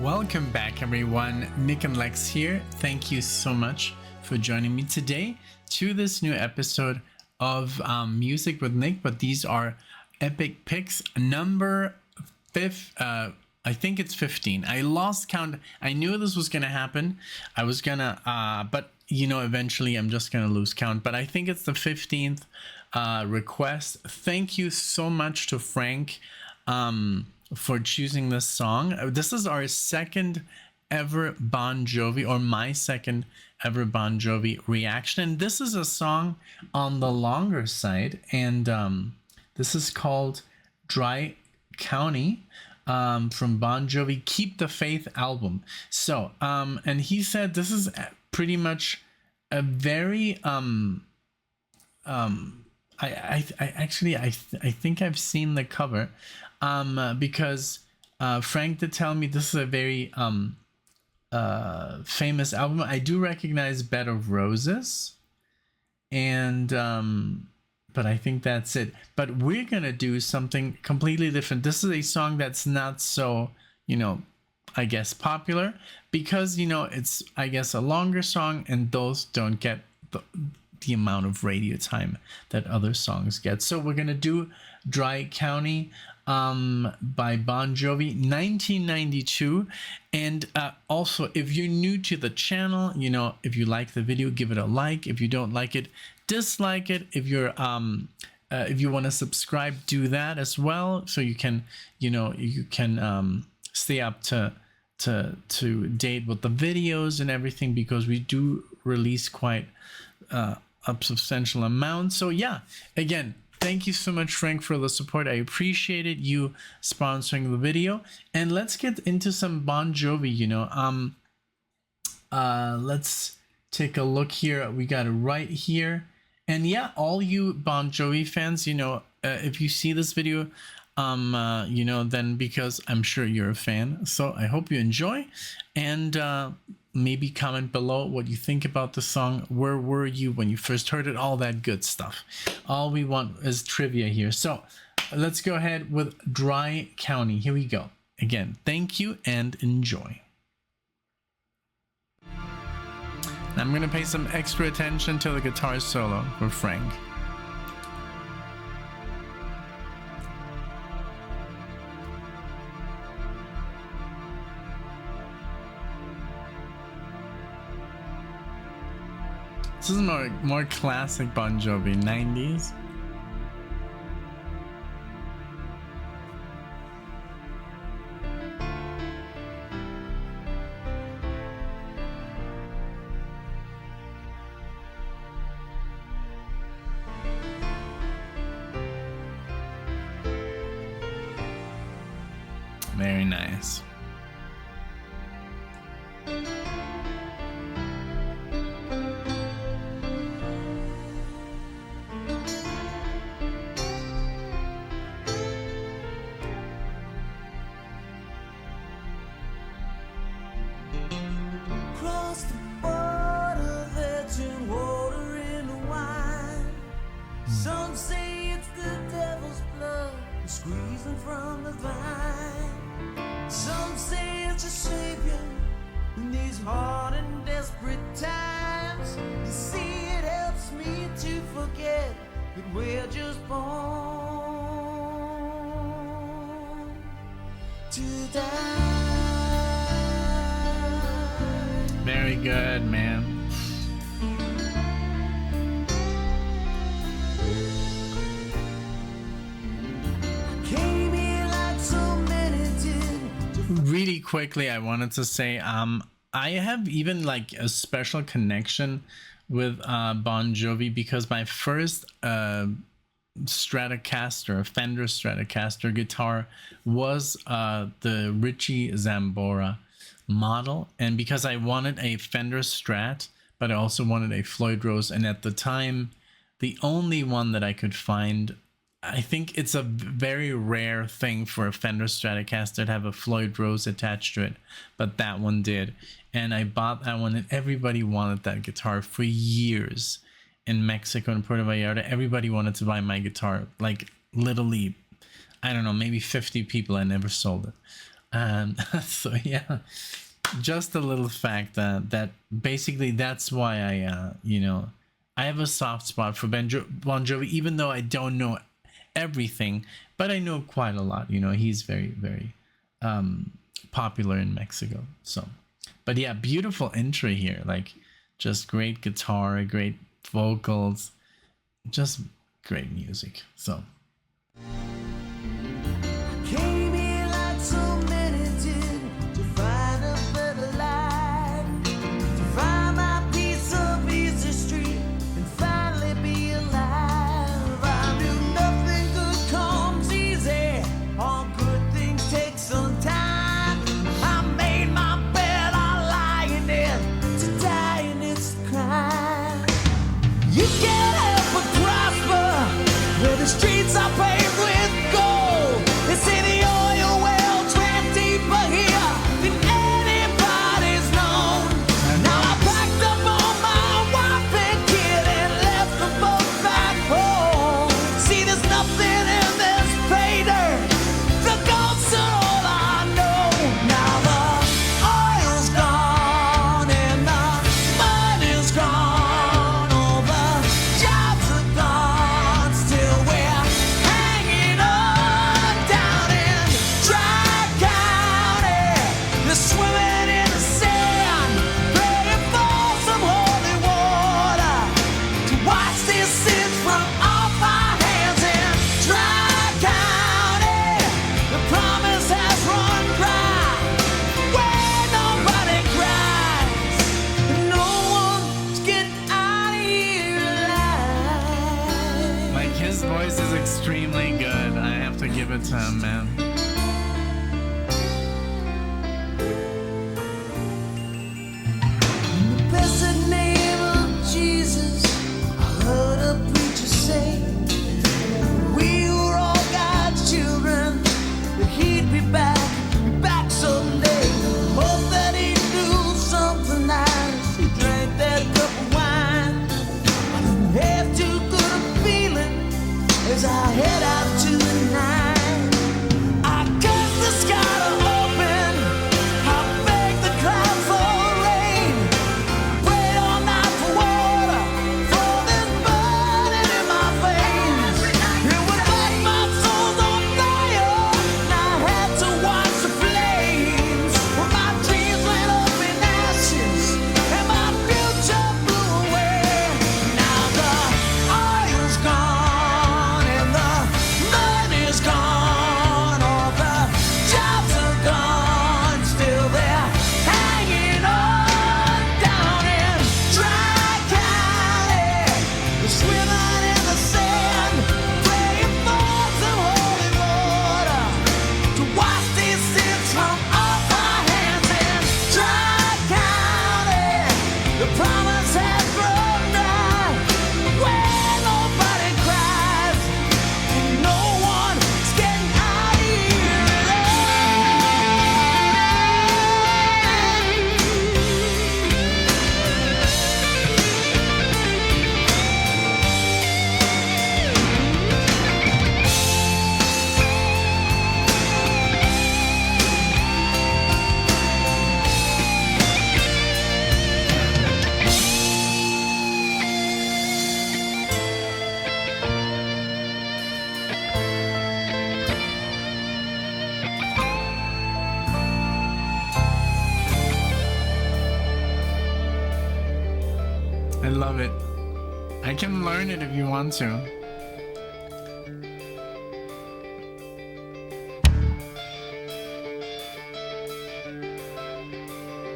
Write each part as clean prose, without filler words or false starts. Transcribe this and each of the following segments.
Welcome back, everyone. NicknLex here. Thank you so much for joining me today to this new episode of Music with Nick. But these are epic picks number 5. I think it's 15. I lost count. I knew this was gonna happen. I was gonna, but you know, eventually I'm just gonna lose count. But I think it's the 15th request. Thank you so much to Frank for choosing this song. This is our second ever Bon Jovi, or my second ever Bon Jovi reaction, and this is a song on the longer side, and this is called Dry County from Bon Jovi Keep the Faith album. So and he said this is pretty much a very I think I've seen the cover because Frank did tell me this is a very famous album. I do recognize Bed of Roses, and but I think that's it. But we're gonna do something completely different. This is a song that's not so, you know, I guess popular, because, you know, it's, I guess, a longer song, and those don't get the amount of radio time that other songs get. So we're gonna do Dry County by Bon Jovi, 1992. And also, if you're new to the channel, you know, if you like the video, give it a like. If you don't like it, dislike it. If you're if you want to subscribe, do that as well, so you can, you know, you can stay up to date with the videos and everything, because we do release quite a substantial amount. So yeah, again, thank you so much, Frank, for the support. I appreciated you sponsoring the video. And let's get into some Bon Jovi, you know. Let's take a look here. We got it right here. And yeah, all you Bon Jovi fans, you know, if you see this video, you know, then because I'm sure you're a fan. So I hope you enjoy, and maybe comment below what you think about the song. Where were you when you first heard it? All that good stuff. All we want is trivia here. So let's go ahead with Dry County. Here we go. Again, thank you and enjoy. I'm gonna pay some extra attention to the guitar solo for Frank. This is more classic Bon Jovi, 90s. Very nice. Some say it's the devil's blood squeezing from the vine. Some say it's a savior in these hard and desperate times. You see, it helps me to forget that we're just born to die. Very good, man. Really quickly, I wanted to say I have even like a special connection with Bon Jovi, because my first Stratocaster, Fender Stratocaster guitar was the Richie Sambora model, and because I wanted a Fender Strat, but I also wanted a Floyd Rose, and at the time the only one that I could find, I think it's a very rare thing for a Fender Stratocaster to have a Floyd Rose attached to it, but that one did, and I bought that one, and everybody wanted that guitar for years. In Mexico and Puerto Vallarta, everybody wanted to buy my guitar, like literally, I don't know, maybe 50 people. I never sold it. So yeah, just a little fact that basically that's why I I have a soft spot for Bon Jovi, even though I don't know everything, but I know quite a lot. He's very, very popular in Mexico. So, but yeah, beautiful entry here, like just great guitar, great vocals, just great music. So Came here like so many did to find a better life, to find my piece of easy street and finally be alive. I knew nothing good comes easy, all good things take some time. I made my bed, I lie in it, to die in its crime. You can't help but prosper where the streets are paved with gold. They say the oil wells ran deeper here than anybody's known. Now I packed up all my wife and kid and left them both back home. See, there's nothing in this pay dirt, the gold's all I know. Now the oil's gone and the money's gone, all the jobs are gone, still we're hanging on down in Tri-County. They're swimming in the sand, praying for some holy water to wash these sins from off our hands in Tri-County. The promise has run dry, where nobody cries, and no one's getting out of here alive. like his voice is extremely good. I have to give it to him, man. In the blessed name of Jesus, I heard a preacher say, we were all God's children, that he'd be back someday. Hope that he knew something nice. He drank that cup of wine. I didn't have too good a feeling as I head out to the night. I cursed the sky to open, I begged the clouds for rain, prayed all night for water, for this burning in my veins. It was like my soul's on fire, and I had to watch the flames. When my dreams went up in ashes, and my future blew away. Now the oil's gone and the money's gone, all the jobs are gone, still they're hanging on down in Tri-County. They're swimming in the sand, praying for some holy water to wash these sins from off our hands in Tri-County. The promise has run dry, where nobody cries, and no one's getting out of here I love it. I can learn it if you want to.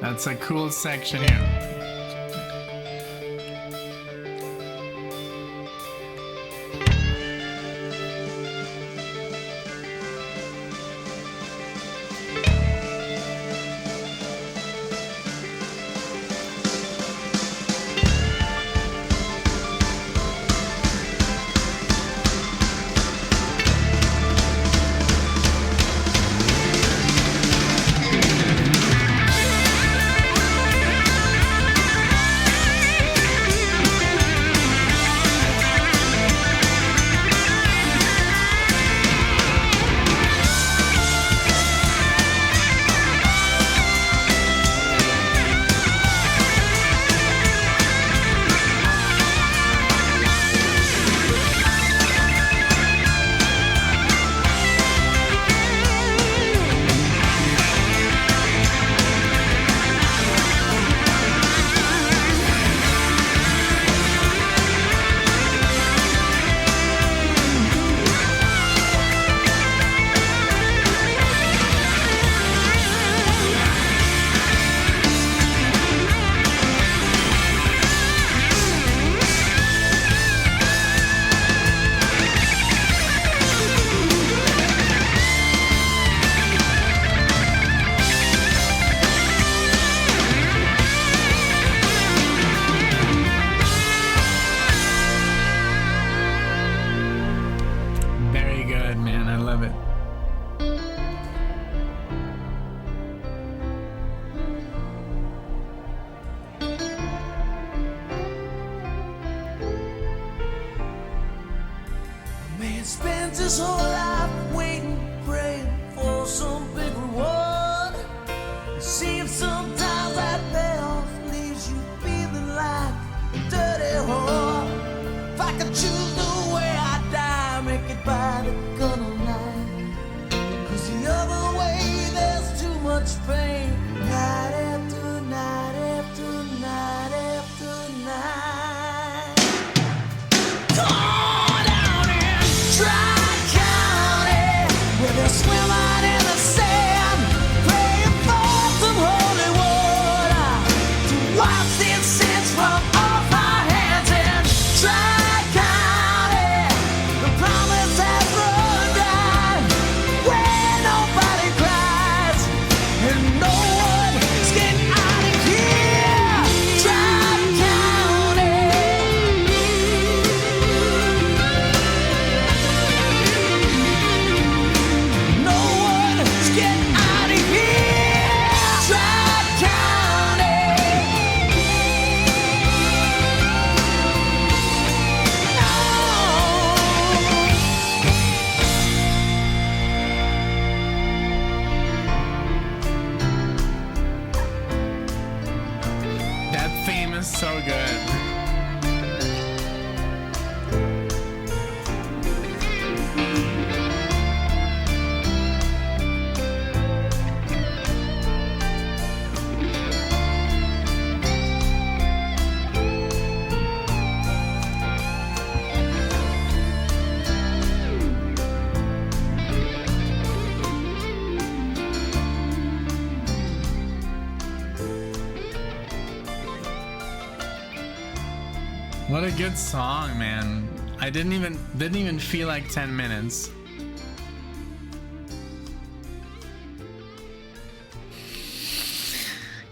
That's a cool section here. What a good song, man. I didn't even feel like 10 minutes.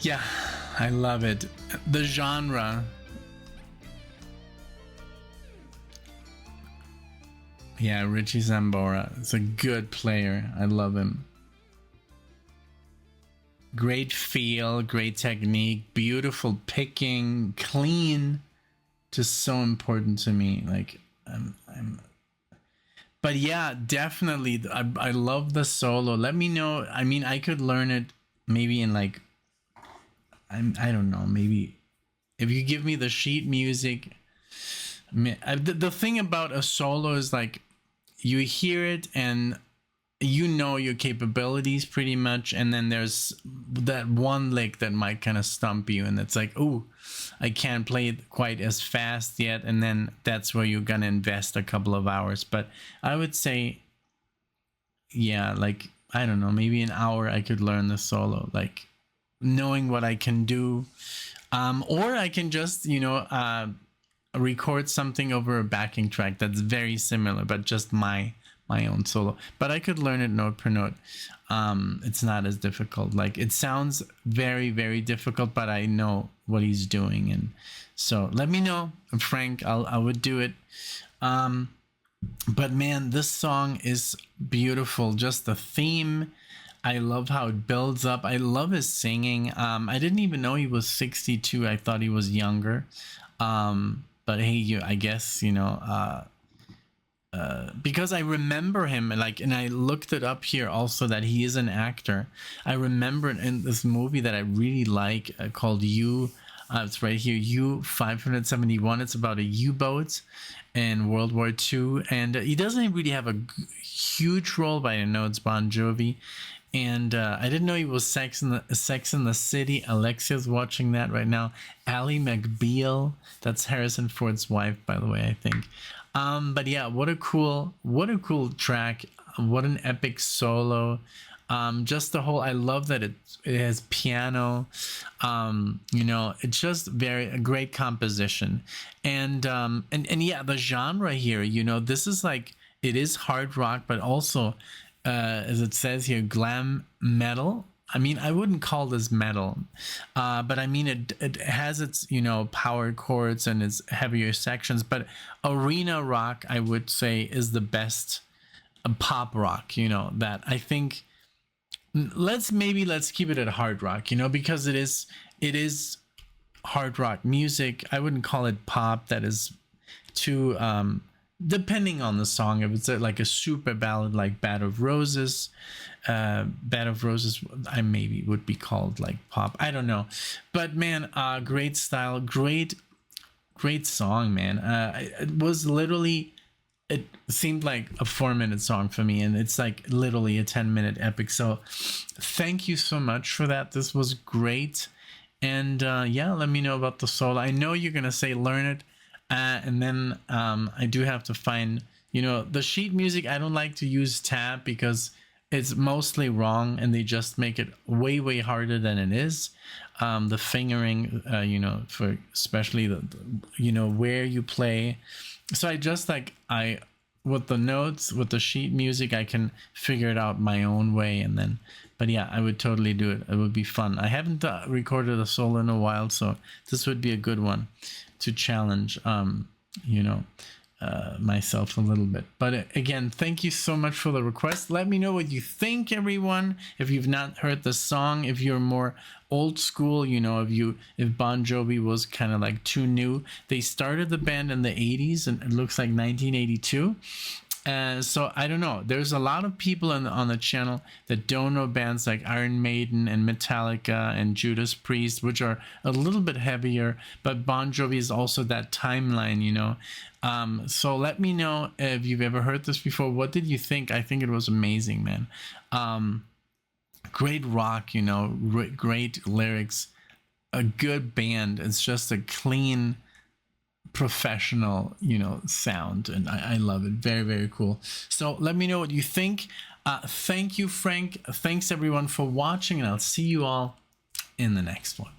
Yeah, I love it. The genre. Yeah, Richie Sambora is a good player. I love him. Great feel, great technique, beautiful picking, clean. Just so important to me. Like, but yeah, definitely. I love the solo. Let me know. I mean, I could learn it maybe in like, I don't know, maybe if you give me the sheet music. The thing about a solo is like, you hear it and you know your capabilities pretty much, and then there's that one lick that might kind of stump you, and it's like, oh, I can't play it quite as fast yet, and then that's where you're gonna invest a couple of hours. But I would say, yeah, like, I don't know, maybe an hour I could learn the solo, like knowing what I can do, or I can just, you know, record something over a backing track that's very similar, but just my own solo. But I could learn it note per note. It's not as difficult. Like, it sounds very, very difficult, but I know what he's doing. And so let me know, Frank. I would do it. But man, this song is beautiful. Just the theme, I love how it builds up. I love his singing. I didn't even know he was 62. I thought he was younger. But hey, I guess, you know, because I remember him, like, and I looked it up here also that he is an actor. I remember in this movie that I really like called U. It's right here, U-571. It's about a U-boat in World War II, and he doesn't really have a huge role, but I know it's Bon Jovi. And I didn't know he was Sex in the City. Alexia's watching that right now. Ally McBeal, that's Harrison Ford's wife, by the way, I think. But yeah, what a cool track. What an epic solo. Just the whole, I love that it has piano. You know, it's just a great composition. And yeah, the genre here, you know, this is like, it is hard rock, but also, as it says here, glam metal. I mean, I wouldn't call this metal, but I mean, it has its, you know, power chords and its heavier sections, but arena rock, I would say, is the best pop rock, you know, that I think. Let's keep it at hard rock, you know, because it is hard rock music. I wouldn't call it pop. That is too, depending on the song. If it's like a super ballad like Bed of Roses, I maybe would be called like pop. I don't know, but man, great style, great song, man. It was literally, it seemed like a 4-minute song for me, and it's like literally a 10-minute epic. So thank you so much for that. This was great. And yeah, let me know about the solo. I know you're gonna say learn it, and then I do have to find, you know, the sheet music. I don't like to use tab because it's mostly wrong, and they just make it way harder than it is. The fingering, you know, for especially the you know, where you play. So I just like, with the notes, with the sheet music, I can figure it out my own way. And then, but yeah, I would totally do it. It would be fun. I haven't recorded a solo in a while, so this would be a good one to challenge, you know, myself a little bit. But again, thank you so much for the request. Let me know what you think, everyone. If you've not heard the song, if you're more old school, you know, if Bon Jovi was kind of like too new. They started the band in the 80s, and it looks like 1982. So I don't know. There's a lot of people on the channel that don't know bands like Iron Maiden and Metallica and Judas Priest, which are a little bit heavier. But Bon Jovi is also that timeline, you know. So let me know if you've ever heard this before. What did you think? I think it was amazing, man. Great rock, you know, great lyrics, a good band. It's just a clean, professional, you know, sound, and I love it. Very cool. So let me know what you think. Thank you, Frank. Thanks everyone for watching, and I'll see you all in the next one.